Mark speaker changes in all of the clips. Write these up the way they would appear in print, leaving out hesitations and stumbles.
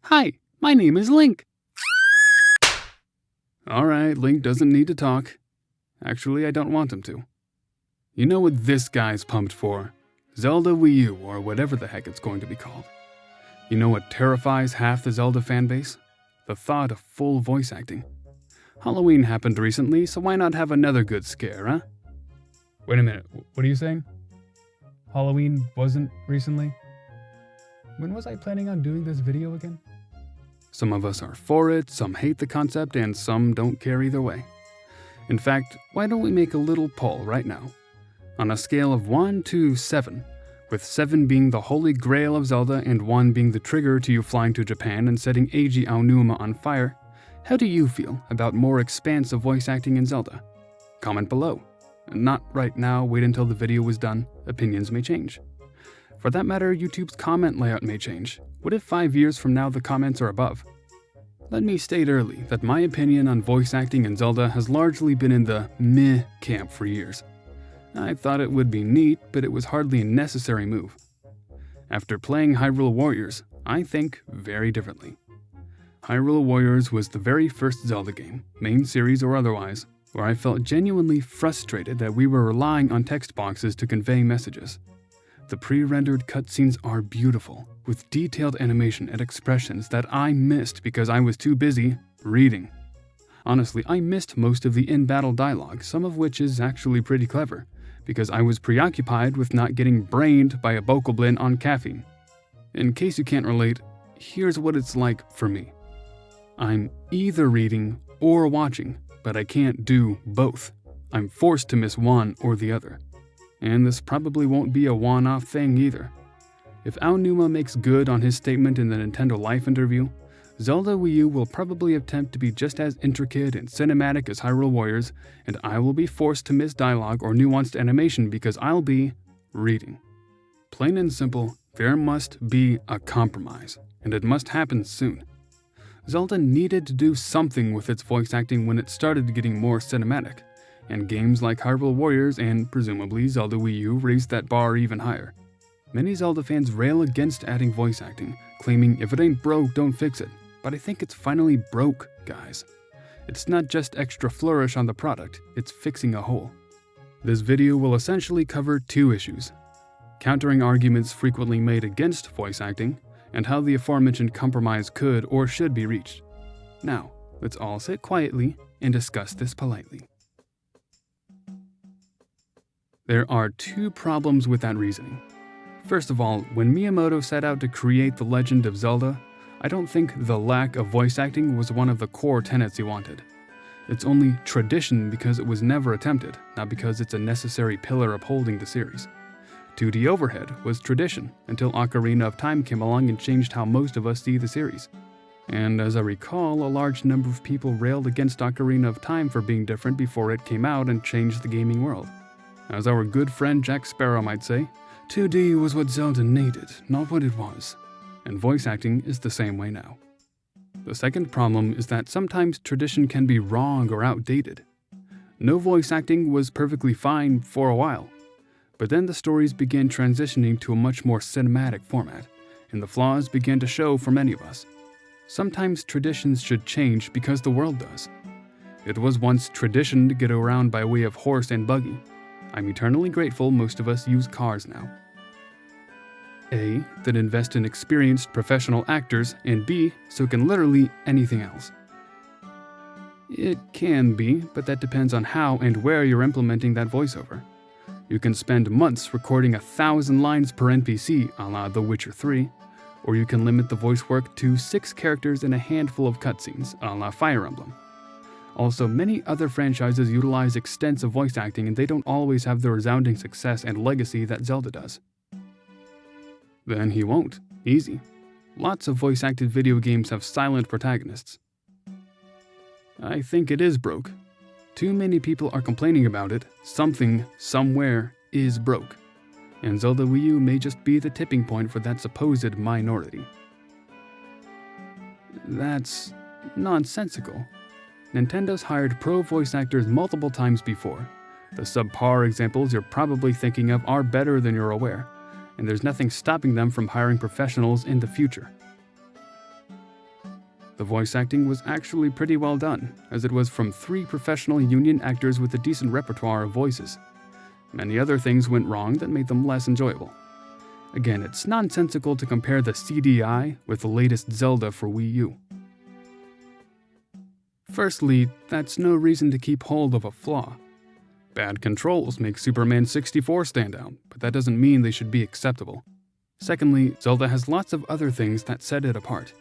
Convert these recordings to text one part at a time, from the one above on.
Speaker 1: Hi, my name is Link. Alright, Link doesn't need to talk. Actually, I don't want him to. You know what this guy's pumped for? Zelda Wii U, or whatever the heck it's going to be called. You know what terrifies half the Zelda fanbase? The thought of full voice acting. Halloween happened recently, so why not have another good scare, huh? Wait a minute, what are you saying? Halloween wasn't recently? When was I planning on doing this video again? Some of us are for it, some hate the concept, and some don't care either way. In fact, why don't we make a little poll right now? On a scale of 1 to 7, with 7 being the holy grail of Zelda and 1 being the trigger to you flying to Japan and setting Eiji Aonuma on fire, how do you feel about more expansive voice acting in Zelda? Comment below. Not right now, wait until the video is done, opinions may change. For that matter, YouTube's comment layout may change. What if 5 years from now the comments are above? Let me state early that my opinion on voice acting in Zelda has largely been in the meh camp for years. I thought it would be neat, but it was hardly a necessary move. After playing Hyrule Warriors, I think very differently. Hyrule Warriors was the very first Zelda game, main series or otherwise, where I felt genuinely frustrated that we were relying on text boxes to convey messages. The pre-rendered cutscenes are beautiful, with detailed animation and expressions that I missed because I was too busy reading. Honestly, I missed most of the in-battle dialogue, some of which is actually pretty clever, because I was preoccupied with not getting brained by a bokoblin on caffeine. In case you can't relate, here's what it's like for me. I'm either reading or watching, but I can't do both. I'm forced to miss one or the other. And this probably won't be a one-off thing either. If Aonuma makes good on his statement in the Nintendo Life interview, Zelda Wii U will probably attempt to be just as intricate and cinematic as Hyrule Warriors, and I will be forced to miss dialogue or nuanced animation because I'll be reading. Plain and simple, there must be a compromise, and it must happen soon. Zelda needed to do something with its voice acting when it started getting more cinematic, and games like Hyrule Warriors and, presumably, Zelda Wii U raised that bar even higher. Many Zelda fans rail against adding voice acting, claiming if it ain't broke, don't fix it. But I think it's finally broke, guys. It's not just extra flourish on the product, it's fixing a hole. This video will essentially cover 2 issues: countering arguments frequently made against voice acting, and how the aforementioned compromise could or should be reached. Now, let's all sit quietly and discuss this politely. There are 2 problems with that reasoning. First of all, when Miyamoto set out to create The Legend of Zelda, I don't think the lack of voice acting was one of the core tenets he wanted. It's only tradition because it was never attempted, not because it's a necessary pillar upholding the series. 2D overhead was tradition until Ocarina of Time came along and changed how most of us see the series. And as I recall, a large number of people railed against Ocarina of Time for being different before it came out and changed the gaming world. As our good friend Jack Sparrow might say, 2D was what Zelda needed, not what it was. And voice acting is the same way now. The second problem is that sometimes tradition can be wrong or outdated. No voice acting was perfectly fine for a while, but then the stories began transitioning to a much more cinematic format, and the flaws began to show for many of us. Sometimes traditions should change because the world does. It was once tradition to get around by way of horse and buggy. I'm eternally grateful most of us use cars now. A, that invest in experienced professional actors, and B, so can literally anything else. It can be, but that depends on how and where you're implementing that voiceover. You can spend months recording 1,000 lines per NPC, a la The Witcher 3, or you can limit the voice work to 6 characters and a handful of cutscenes, a la Fire Emblem. Also, many other franchises utilize extensive voice acting and they don't always have the resounding success and legacy that Zelda does. Then he won't. Easy. Lots of voice-acted video games have silent protagonists. I think it is broke. Too many people are complaining about it. Something, somewhere, is broke. And Zelda Wii U may just be the tipping point for that supposed minority. That's nonsensical. Nintendo's hired pro voice actors multiple times before. The subpar examples you're probably thinking of are better than you're aware, and there's nothing stopping them from hiring professionals in the future. The voice acting was actually pretty well done, as it was from 3 professional union actors with a decent repertoire of voices. Many other things went wrong that made them less enjoyable. Again, it's nonsensical to compare the CDI with the latest Zelda for Wii U. Firstly, that's no reason to keep hold of a flaw. Bad controls make Superman 64 stand out, but that doesn't mean they should be acceptable. Secondly, Zelda has lots of other things that set it apart.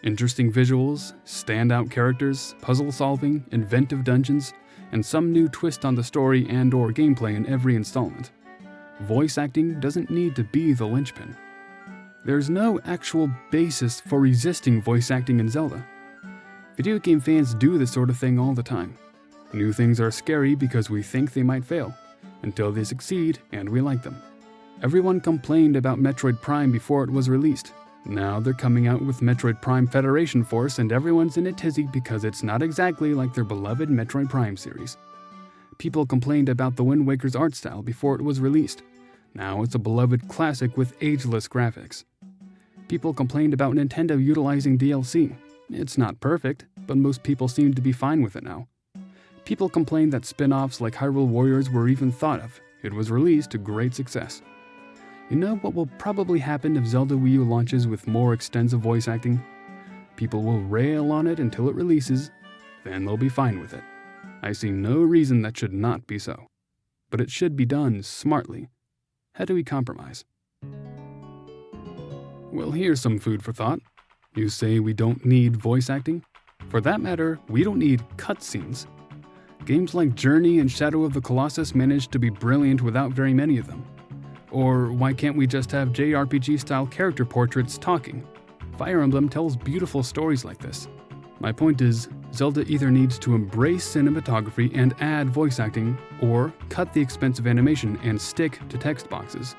Speaker 1: Interesting visuals, standout characters, puzzle solving, inventive dungeons, and some new twist on the story and/or gameplay in every installment. Voice acting doesn't need to be the linchpin. There's no actual basis for resisting voice acting in Zelda. Video game fans do this sort of thing all the time. New things are scary because we think they might fail, until they succeed and we like them. Everyone complained about Metroid Prime before it was released. Now they're coming out with Metroid Prime Federation Force and everyone's in a tizzy because it's not exactly like their beloved Metroid Prime series. People complained about the Wind Waker's art style before it was released. Now it's a beloved classic with ageless graphics. People complained about Nintendo utilizing DLC. It's not perfect, but most people seem to be fine with it now. People complained that spin-offs like Hyrule Warriors were even thought of. It was released to great success. You know what will probably happen if Zelda Wii U launches with more extensive voice acting? People will rail on it until it releases, then they'll be fine with it. I see no reason that should not be so. But it should be done smartly. How do we compromise? Well, here's some food for thought. You say we don't need voice acting? For that matter, we don't need cutscenes. Games like Journey and Shadow of the Colossus managed to be brilliant without very many of them. Or why can't we just have JRPG-style character portraits talking? Fire Emblem tells beautiful stories like this. My point is, Zelda either needs to embrace cinematography and add voice acting, or cut the expensive animation and stick to text boxes.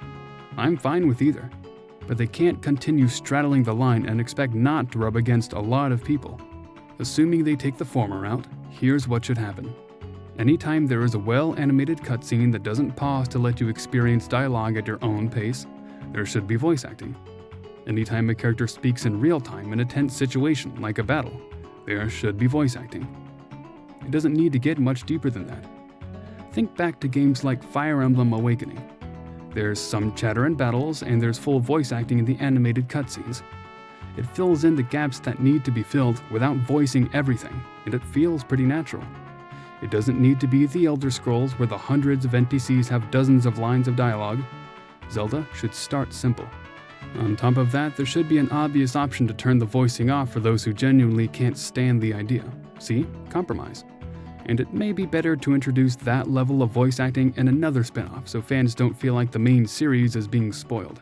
Speaker 1: I'm fine with either, but they can't continue straddling the line and expect not to rub against a lot of people. Assuming they take the former route, here's what should happen. Anytime there is a well-animated cutscene that doesn't pause to let you experience dialogue at your own pace, there should be voice acting. Anytime a character speaks in real time in a tense situation like a battle, there should be voice acting. It doesn't need to get much deeper than that. Think back to games like Fire Emblem Awakening. There's some chatter in battles and there's full voice acting in the animated cutscenes. It fills in the gaps that need to be filled without voicing everything, and it feels pretty natural. It doesn't need to be the Elder Scrolls where the hundreds of NPCs have dozens of lines of dialogue. Zelda should start simple. On top of that, there should be an obvious option to turn the voicing off for those who genuinely can't stand the idea. See? Compromise. And it may be better to introduce that level of voice acting in another spin-off so fans don't feel like the main series is being spoiled.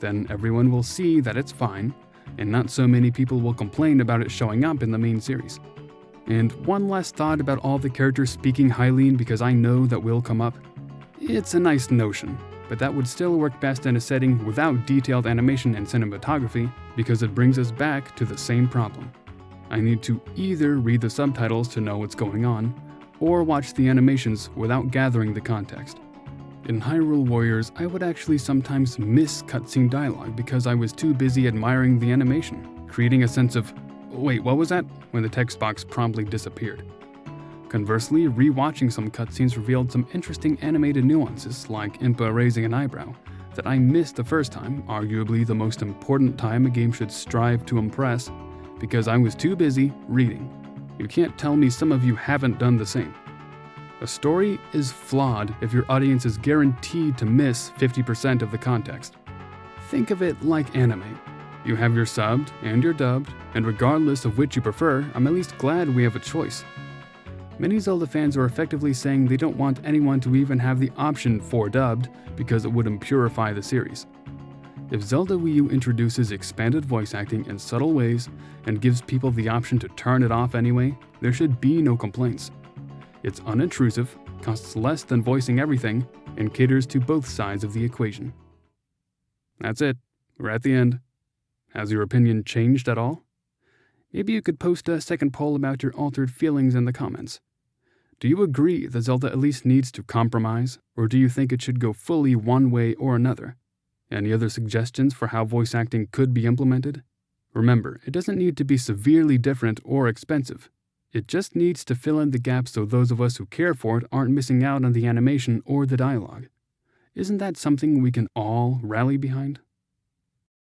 Speaker 1: Then everyone will see that it's fine, and not so many people will complain about it showing up in the main series. And one last thought about all the characters speaking Hylian because I know that will come up. It's a nice notion, but that would still work best in a setting without detailed animation and cinematography because it brings us back to the same problem. I need to either read the subtitles to know what's going on, or watch the animations without gathering the context. In Hyrule Warriors, I would actually sometimes miss cutscene dialogue because I was too busy admiring the animation, creating a sense of, wait, what was that? When the text box promptly disappeared. Conversely, rewatching some cutscenes revealed some interesting animated nuances, like Impa raising an eyebrow, that I missed the first time, arguably the most important time a game should strive to impress, because I was too busy reading. You can't tell me some of you haven't done the same. A story is flawed if your audience is guaranteed to miss 50% of the context. Think of it like anime. You have your subbed and your dubbed, and regardless of which you prefer, I'm at least glad we have a choice. Many Zelda fans are effectively saying they don't want anyone to even have the option for dubbed because it would impurify the series. If Zelda Wii U introduces expanded voice acting in subtle ways and gives people the option to turn it off anyway, there should be no complaints. It's unintrusive, costs less than voicing everything, and caters to both sides of the equation. That's it. We're at the end. Has your opinion changed at all? Maybe you could post a second poll about your altered feelings in the comments. Do you agree that Zelda at least needs to compromise, or do you think it should go fully one way or another? Any other suggestions for how voice acting could be implemented? Remember, it doesn't need to be severely different or expensive. It just needs to fill in the gaps so those of us who care for it aren't missing out on the animation or the dialogue. Isn't that something we can all rally behind?